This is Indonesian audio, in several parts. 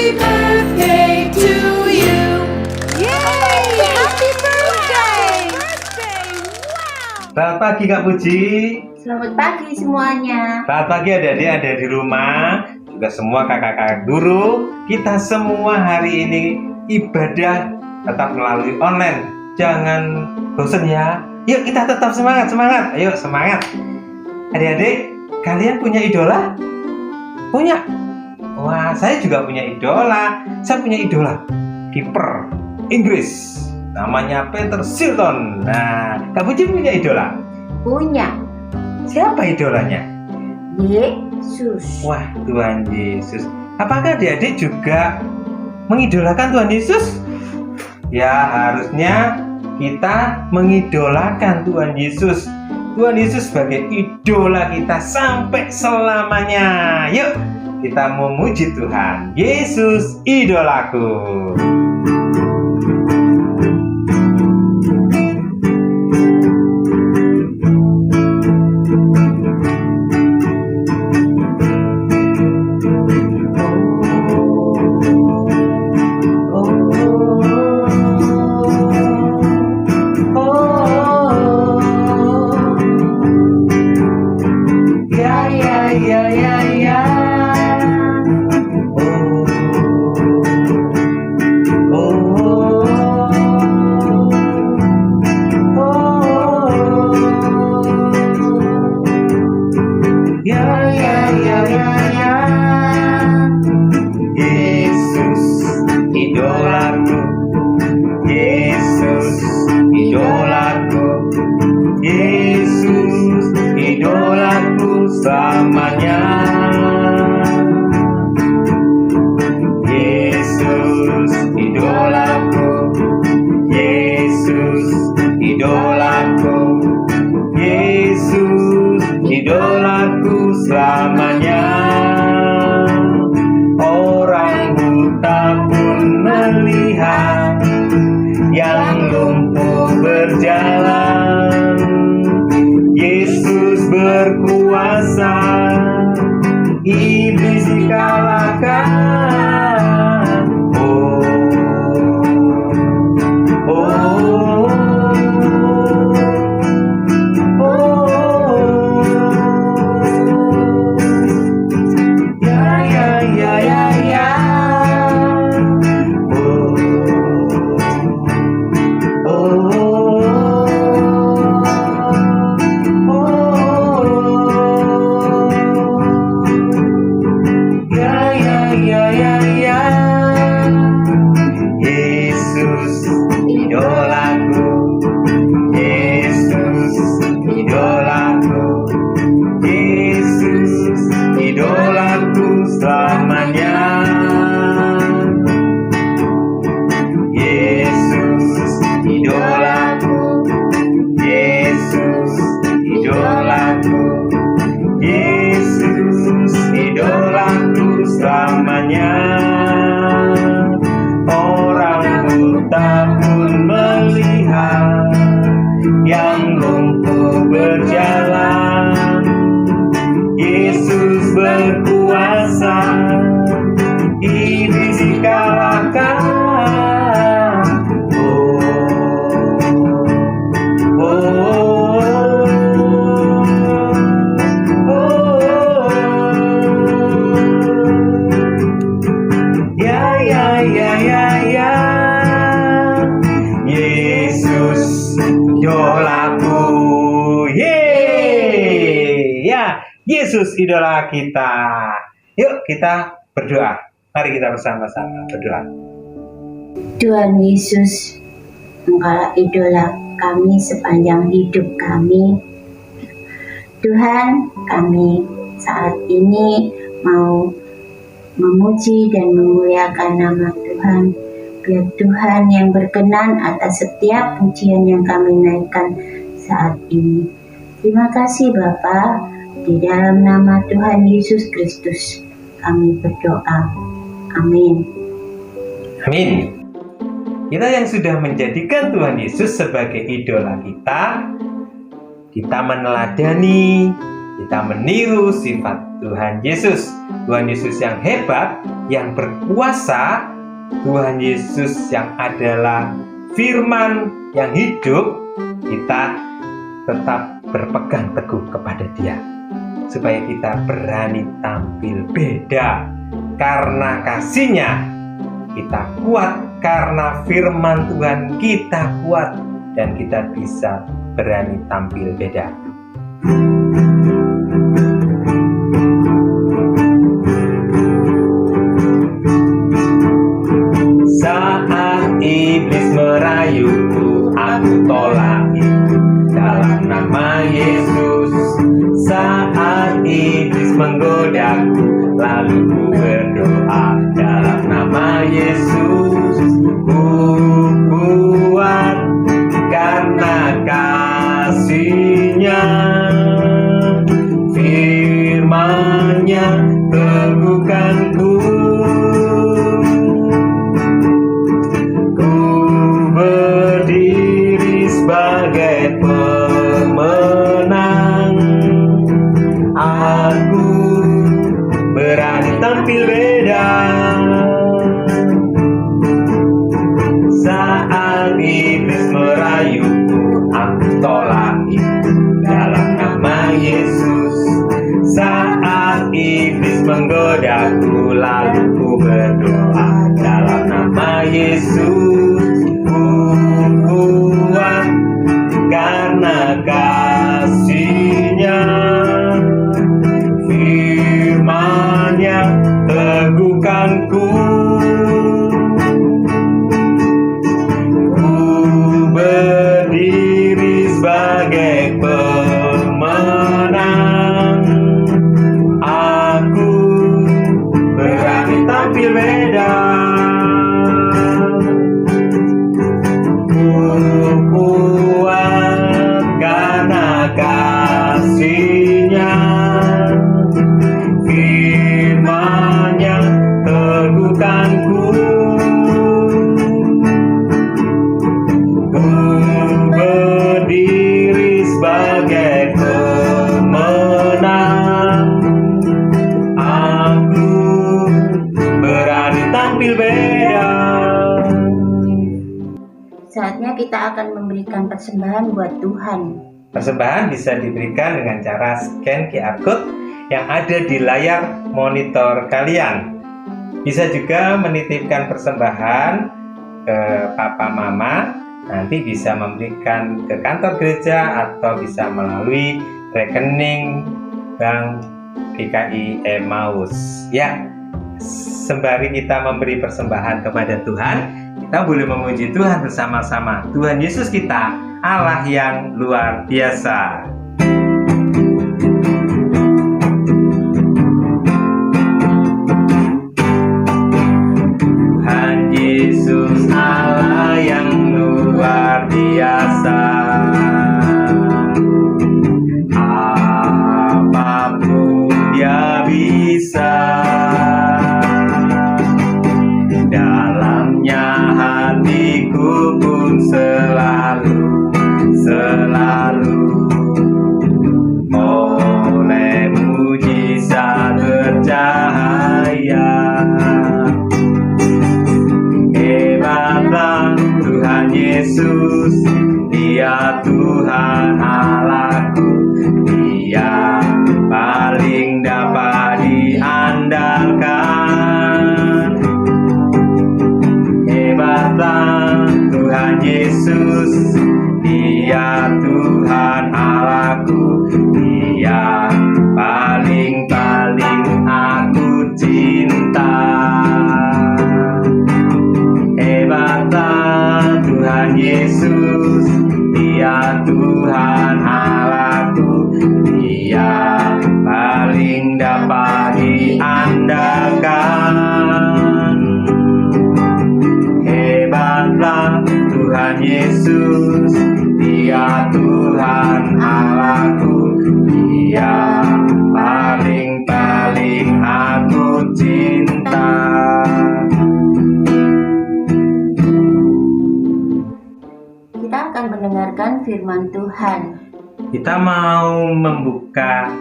Happy birthday to you. Yay! Happy birthday! Selamat pagi Kak Puji. Selamat pagi semuanya. Selamat pagi adik-adik ada di rumah, juga semua kakak-kakak guru. Kita semua hari ini ibadah tetap melalui online. Jangan bosan ya. Yuk kita tetap semangat. Ayo semangat. Adik-adik, kalian punya idola? Punya? Wah, saya juga punya idola. Saya punya idola kiper Inggris. Namanya Peter Shilton. Nah, Kak Puji punya idola? Punya. Siapa idolanya? Yesus. Wah, Tuhan Yesus. Apakah adik-adik juga mengidolakan Tuhan Yesus? Ya, harusnya kita mengidolakan Tuhan Yesus. Tuhan Yesus sebagai idola kita sampai selamanya. Yuk, kita memuji Tuhan. Yesus idolaku. yang lumpuh berjalan. Yesus berkuasa, iblis dikalahkan. Oh, oh, oh, ya, ya, ya, ya, ya. Idolaku, Yesus, idolaku, Yesus, idolaku selamanya. Yesus, idolaku, Yesus, idolaku, Yesus, idolaku selamanya. Orang buta pun melihat, yang lumpuh berjalan. Yesus berkuasa, iblis dikalahkan. Oh, oh, oh, oh. Ya, ya, ya, ya, ya. Yesus idolaku. Yeay. Ya, Yesus idola kita. Yuk kita berdoa. Mari kita bersama-sama berdoa. Tuhan Yesus, Engkaulah idola kami sepanjang hidup kami. Tuhan, kami saat ini mau memuji dan memuliakan nama Tuhan. Biar Tuhan yang berkenan atas setiap pujian yang kami naikkan saat ini. Terima kasih Bapa, di dalam nama Tuhan Yesus Kristus kami berdoa. Amin. Amin. Kita yang sudah menjadikan Tuhan Yesus sebagai idola kita meneladani, kita meniru sifat Tuhan Yesus. Tuhan Yesus yang hebat, yang berkuasa, Tuhan Yesus yang adalah firman yang hidup. Kita tetap berpegang teguh kepada Dia, supaya kita berani tampil beda. Karena kasih-Nya kita kuat, karena firman Tuhan kita kuat, dan kita bisa berani tampil beda. Saat iblis merayuku, aku tolak itu dalam nama Yesus. Saat iblis menggodaku, lalu ku berdoa dalam nama Yesus. Ku kuat karena kasih-Nya, firman-Nya teguhkanku. Sebagai pemenang, aku berani tampil beda. Saat iblis merayuku, aku tolak itu dalam nama Yesus. Saat iblis menggodaku, lalu ku berdoa dalam nama Yesus. Kuat karena kasih-Nya, firman-Nya teguhkanku. Ku berdiri sebagai pemenang, aku berani tampil beda. Kuat karena kasih-Nya, firman-Nya teguhkanku. saatnya kita akan memberikan persembahan buat Tuhan. Persembahan bisa diberikan dengan cara scan QR Code yang ada di layar monitor kalian. Bisa juga menitipkan persembahan ke papa mama, nanti bisa memberikan ke kantor gereja atau bisa melalui rekening Bank DKI Emmaus. Ya, sembari kita memberi persembahan kepada Tuhan, kita boleh memuji Tuhan bersama-sama. Tuhan Yesus kita, Allah yang luar biasa. Tuhan Yesus, Allah yang luar biasa. Apapun Dia bisa. Dalamnya hatiku pun selalu oleh mujizat bercahaya. Hebatlah Tuhan Yesus, Dia Tuhan Allahku, Dia paling dapat diandalkan. Hebatlah Tuhan Yesus, Dia Tuhan Allahku, Dia paling aku cinta. Hebatlah Tuhan Yesus, Dia Tuhan Allahku, Dia paling dapat diandalkan. Hebatlah Tuhan Yesus, Dia Tuhan Allahku, Dia paling aku cinta. Kita akan mendengarkan firman Tuhan. Kita mau membuka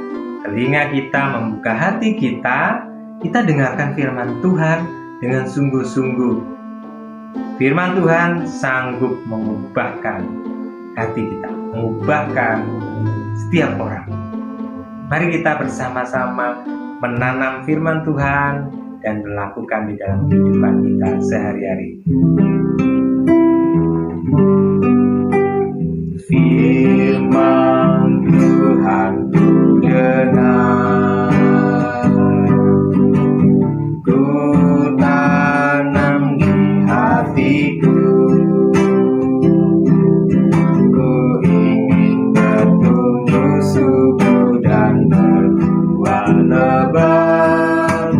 telinga kita, membuka hati kita dengarkan firman Tuhan dengan sungguh-sungguh. Firman Tuhan sanggup mengubahkan hati kita, mengubahkan setiap orang. Mari kita bersama-sama menanam firman Tuhan dan melakukan di dalam kehidupan kita sehari-hari. Firman Tuhan ku dengar, ku tanam di hatiku, ku ingin bertumbuh subur dan berbuah lebat.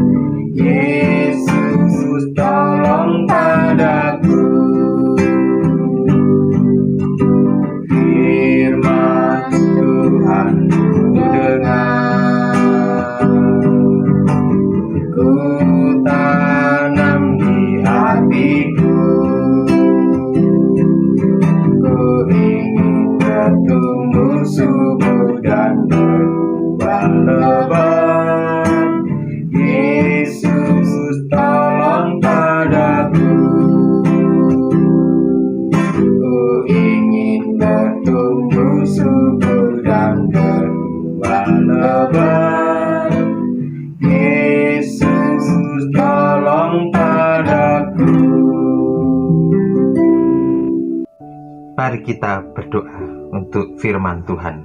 Yesus tolong padaku. Firman Tuhan ku dengar, ku tanam di hatiku, ku ingin bertumbuh subur dan berbuah lebat. Yesus tolong padaku, ku ingin bertumbuh subur dan berbuah lebat. Yesus tolong padaku. Mari kita berdoa untuk firman Tuhan.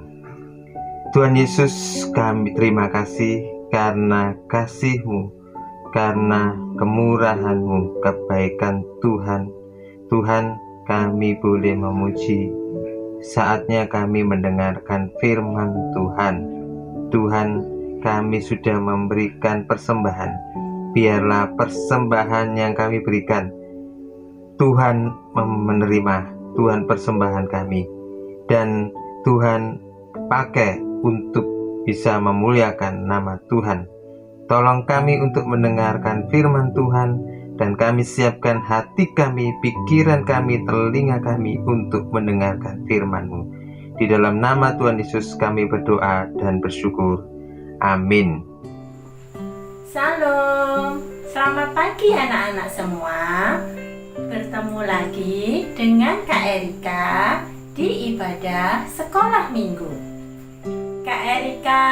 Tuhan Yesus, kami terima kasih karena kasih-Mu, karena kemurahan-Mu, kebaikan Tuhan. Tuhan, kami boleh memuji. Saatnya kami mendengarkan firman Tuhan. Tuhan, kami sudah memberikan persembahan. Biarlah persembahan yang kami berikan, Tuhan menerima, Tuhan persembahan kami. Dan Tuhan pakai untuk bisa memuliakan nama Tuhan. Tolong kami untuk mendengarkan firman Tuhan, dan kami siapkan hati kami, pikiran kami, telinga kami untuk mendengarkan firman-Mu. Di dalam nama Tuhan Yesus kami berdoa dan bersyukur. Amin. Salam, selamat pagi anak-anak semua. bertemu lagi dengan Kak Erika di ibadah sekolah minggu. Kak Erika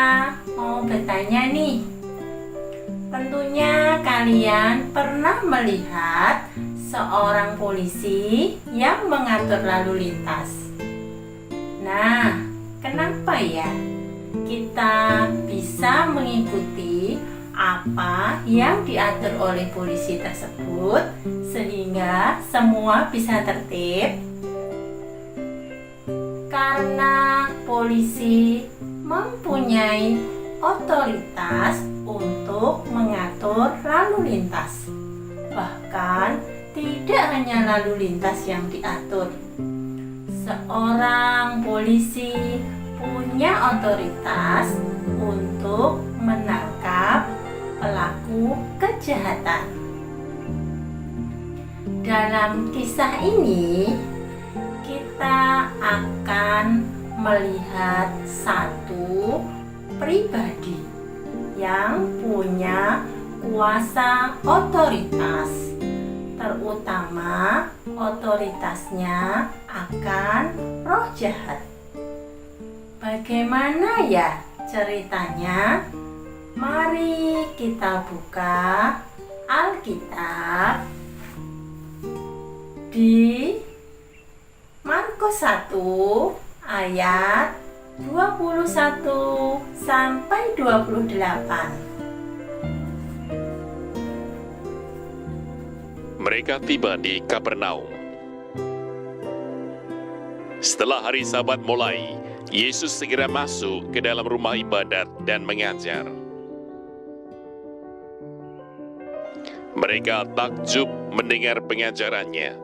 mau bertanya nih, tentunya kalian pernah melihat seorang polisi yang mengatur lalu lintas. Nah, kenapa ya kita bisa mengikuti apa yang diatur oleh polisi tersebut sehingga semua bisa tertib? Karena polisi mempunyai otoritas untuk mengatur lalu lintas. Bahkan tidak hanya lalu lintas yang diatur. Seorang polisi punya otoritas untuk menangkap pelaku kejahatan. Dalam kisah ini, kita akan melihat satu pribadi yang punya kuasa otoritas, terutama otoritasnya akan roh jahat. Bagaimana ya ceritanya? Mari kita buka Alkitab di Markus 1 ayat 21 sampai 28. Mereka tiba di Kapernaum. Setelah hari Sabat mulai, Yesus segera masuk ke dalam rumah ibadat dan mengajar. Mereka takjub mendengar pengajarannya,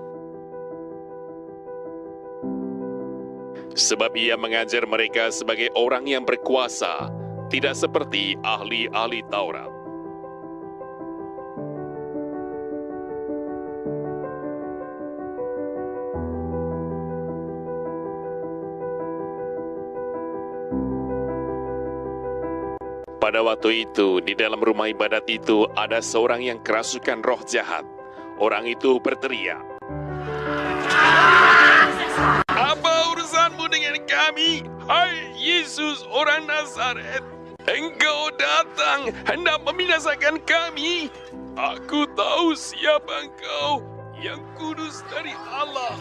sebab ia mengajar mereka sebagai orang yang berkuasa, tidak seperti ahli-ahli Taurat. Pada waktu itu, di dalam rumah ibadat itu ada seorang yang kerasukan roh jahat. Orang itu berteriak, "Apa urusanmu dengan kami, hai Yesus orang Nazaret? Engkau datang hendak membinasakan kami. Aku tahu siapa engkau, yang kudus dari Allah."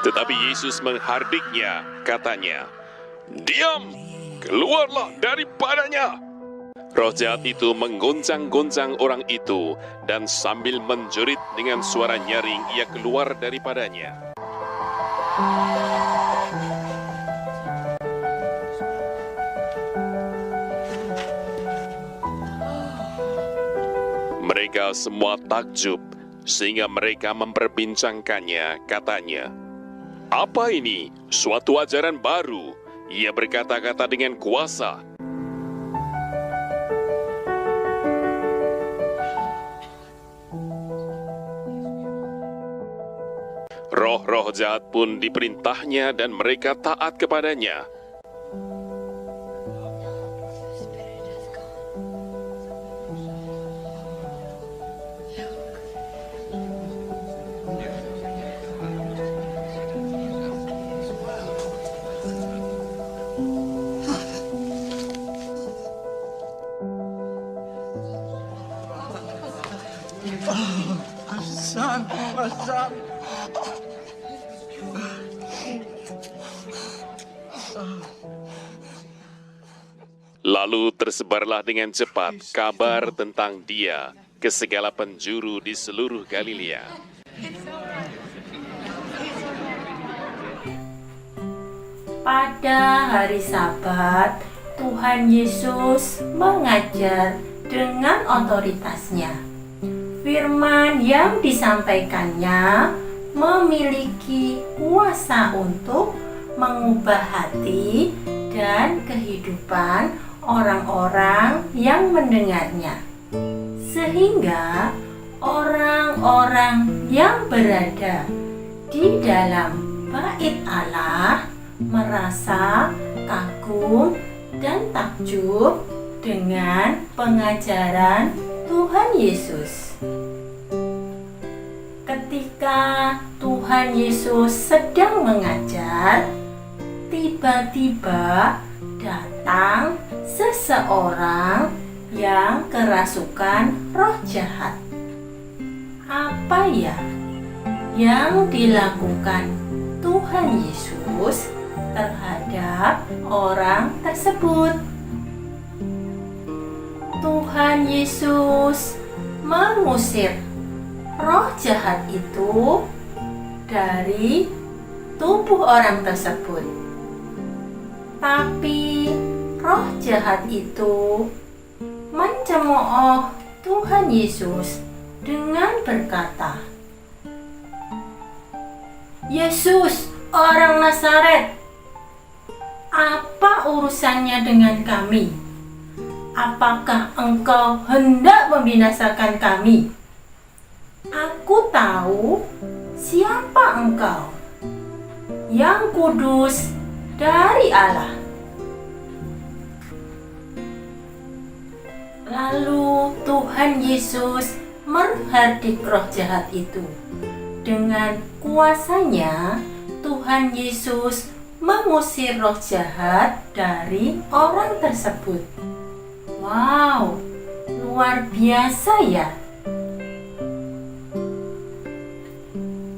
Tetapi Yesus menghardiknya, katanya, "Diam, keluarlah daripadanya." Roh jahat itu menggoncang-goncang orang itu, dan sambil menjerit dengan suara nyaring, ia keluar daripadanya. Mereka semua takjub, sehingga mereka memperbincangkannya, katanya, "Apa ini? Suatu ajaran baru. Ia berkata-kata dengan kuasa." Roh-roh jahat pun diperintahnya dan mereka taat kepadanya. Lalu tersebarlah dengan cepat kabar tentang dia ke segala penjuru di seluruh Galilea. Pada hari Sabat, Tuhan Yesus mengajar dengan otoritasnya. Firman yang disampaikannya memiliki kuasa untuk mengubah hati dan kehidupan orang-orang yang mendengarnya, sehingga orang-orang yang berada di dalam bait Allah merasa kagum dan takjub dengan pengajaran Tuhan Yesus. Ketika Tuhan Yesus sedang mengajar, tiba-tiba datang seseorang yang kerasukan roh jahat. Apa ya yang dilakukan Tuhan Yesus terhadap orang tersebut? Tuhan Yesus mengusir roh jahat itu dari tubuh orang tersebut. Tapi roh jahat itu mencemooh Tuhan Yesus dengan berkata, "Yesus, orang Nazaret, apa urusannya dengan kami? Apakah engkau hendak membinasakan kami? Aku tahu siapa engkau, yang kudus dari Allah." Lalu Tuhan Yesus menghardik roh jahat itu. Dengan kuasanya, Tuhan Yesus mengusir roh jahat dari orang tersebut. Wow, luar biasa ya.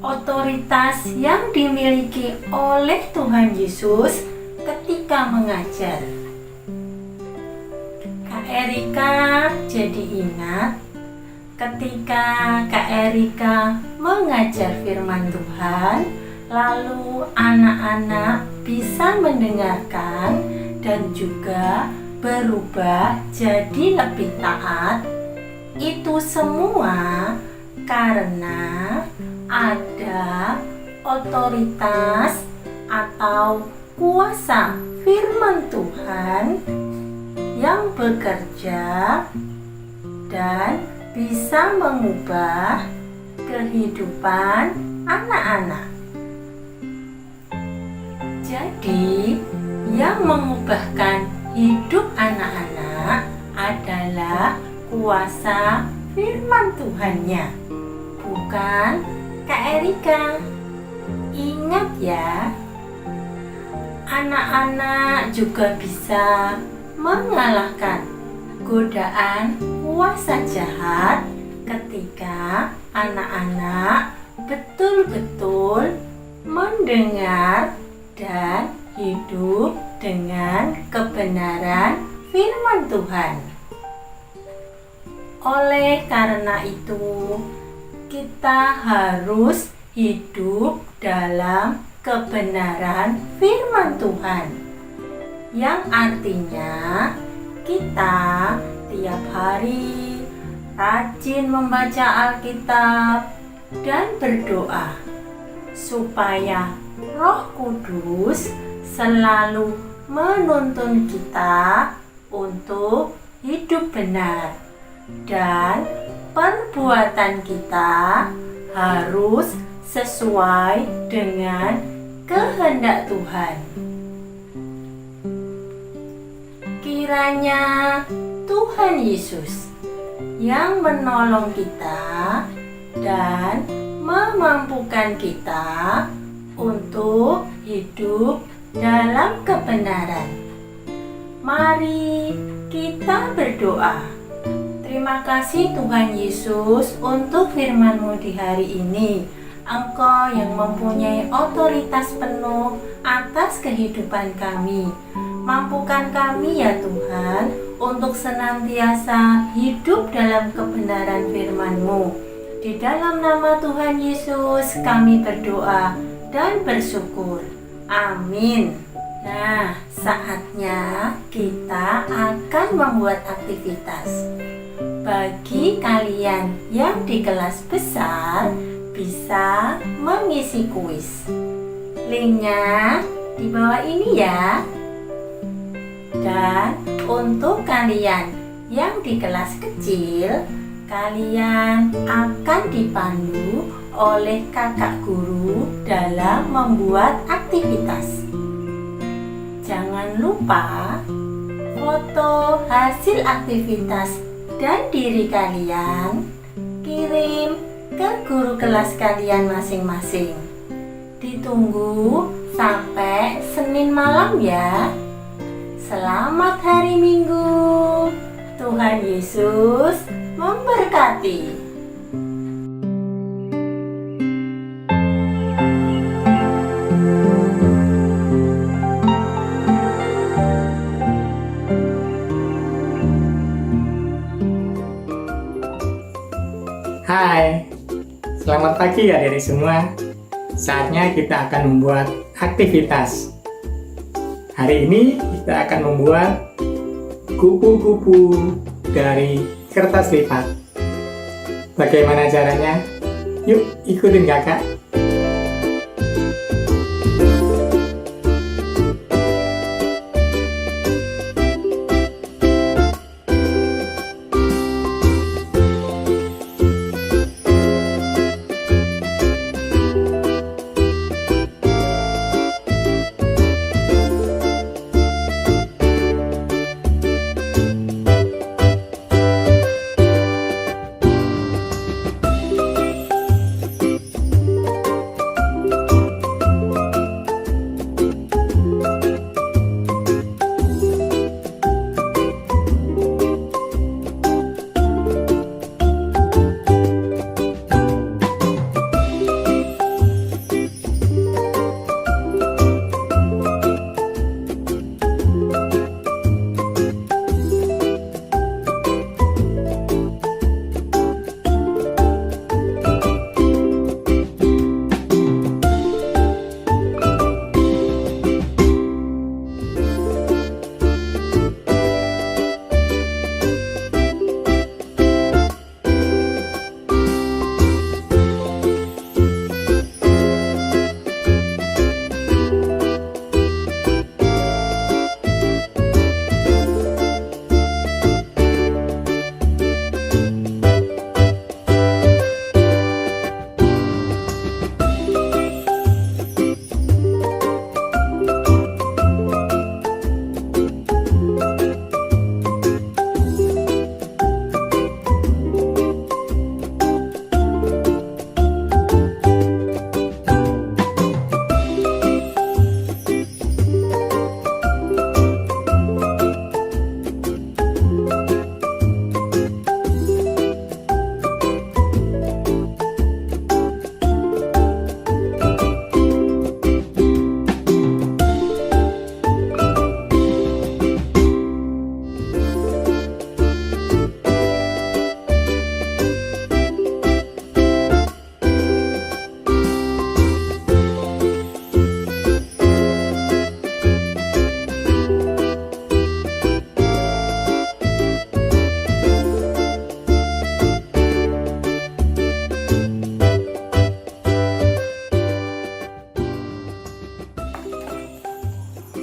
Otoritas yang dimiliki oleh Tuhan Yesus ketika mengajar. Kak Erika jadi ingat ketika Kak Erika mengajar firman Tuhan, lalu anak-anak bisa mendengarkan dan juga berubah jadi lebih taat. Itu semua karena ada otoritas atau kuasa firman Tuhan yang bekerja dan bisa mengubah kehidupan anak-anak. Jadi, yang mengubahkan hidup anak-anak adalah kuasa firman Tuhannya, bukan Kak Erika. Ingat ya, anak-anak juga bisa mengalahkan godaan kuasa jahat ketika anak-anak betul-betul mendengar dan hidup dengan kebenaran firman Tuhan. Oleh karena itu, kita harus hidup dalam kebenaran firman Tuhan, yang artinya kita tiap hari rajin membaca Alkitab dan berdoa supaya Roh Kudus selalu menuntun kita untuk hidup benar, dan perbuatan kita harus sesuai dengan kehendak Tuhan. Kiranya Tuhan Yesus yang menolong kita dan memampukan kita untuk hidup dalam kebenaran. Mari kita berdoa. Terima kasih Tuhan Yesus untuk firman-Mu di hari ini. Engkau yang mempunyai otoritas penuh atas kehidupan kami. Mampukan kami ya Tuhan untuk senantiasa hidup dalam kebenaran firman-Mu. Di dalam nama Tuhan Yesus kami berdoa dan bersyukur. Amin. Nah, saatnya kita akan membuat aktivitas. Bagi kalian yang di kelas besar, bisa mengisi kuis. Linknya di bawah ini ya. Dan untuk kalian yang di kelas kecil, kalian akan dipandu oleh kakak guru dalam membuat aktivitas. Jangan lupa foto hasil aktivitas dan diri kalian kirim ke guru kelas kalian masing-masing. Ditunggu sampai Senin malam ya. Selamat hari Minggu. Tuhan Yesus memberkati. Hai, selamat pagi adik-adik semua. Saatnya kita akan membuat aktivitas. Hari ini kita akan membuat kupu-kupu dari kertas lipat. Bagaimana caranya? Yuk ikutin kakak.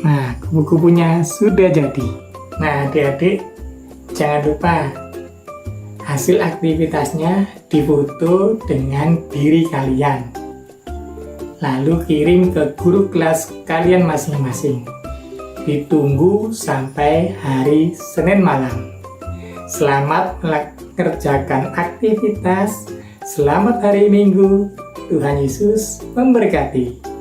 Nah, kupu-kupunya sudah jadi. Nah, adik-adik, jangan lupa hasil aktivitasnya difoto dengan diri kalian. Lalu kirim ke guru kelas kalian masing-masing. Ditunggu sampai hari Senin malam. Selamat mengerjakan aktivitas. Selamat hari Minggu. Tuhan Yesus memberkati.